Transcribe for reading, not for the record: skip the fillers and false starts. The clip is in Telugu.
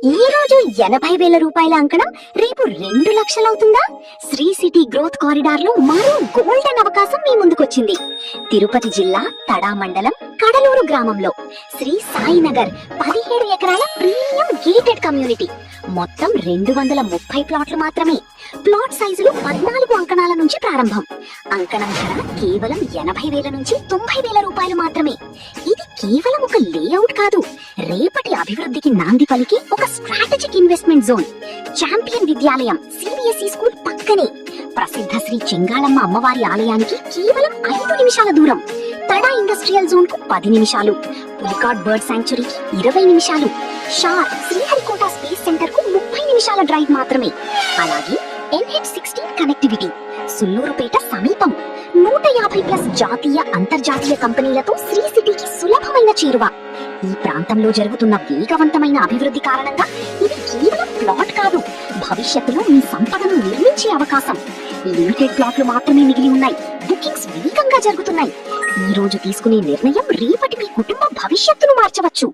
ఈ రోజు 80,000 రూపాయల అంకణం రేపు 2 లక్షలవుతుందా? శ్రీ సిటీ గ్రోత్ కారిడార్ లో మరో గోల్డెన్ అవకాశం మీ ముందుకొచ్చింది. తిరుపతి జిల్లా తడా మండలం కడలూరు గ్రామంలో శ్రీ సాయినగర్ 17 ఎకరాల ప్రీమియం గేటెడ్ కమ్యూనిటీ. మొత్తం 230 ప్లాట్లు మాత్రమే. ప్లాట్ సైజులు 14 అంకణాల నుంచి ప్రారంభం. అంకణం ధర కేవలం 80,000 నుంచి 90,000 రూపాయలు మాత్రమే. ఇది కేవలం ఒక లేఅవుట్ కాదు, రేపటి అభివృద్ధికి నాంది పలికి ఒక స్ట్రాటజిక్ ఇన్వెస్ట్మెంట్ జోన్. చాంపియన్ విద్యాలయం సిబిఎస్ఈ స్కూల్ పక్కనే. ప్రసిద్ధ శ్రీ చెంగాళమ్మ అమ్మవారి ఆలయానికి కేవలం 5 నిమిషాల దూరం. తడా ఇండస్ట్రియల్ జోన్ కు 10 నిమిషాలు. పులికాట్ బర్డ్ శాంక్చురీకి 20 నిమిషాలు. షార్ శ్రీహరికోట స్పేస్ సెంటర్ కు 30 నిమిషాల డ్రైవ్ మాత్రమే. అలాగే NH16 కనెక్టివిటీ. సుల్లూరుపేట సమీపం. 150+ జాతీయ అంతర్జాతీయ కంపెనీలతో శ్రీ సిటీకి సులభమైన చేరువ. ఈ ప్రాంతంలో జరుగుతున్న వేగవంతమైన అభివృద్ధి కారణంగా ఇది కేవలం ప్లాట్ కాదు, భవిష్యత్తులో మీ సంపదను నిర్మించే అవకాశం. లిమిటెడ్ ప్లాట్లు మాత్రమే మిగిలి ఉన్నాయి. బుకింగ్స్ వేగంగా జరుగుతున్నాయి. ఈ రోజు తీసుకునే నిర్ణయం రేపటి మీ కుటుంబ భవిష్యత్తును మార్చవచ్చు.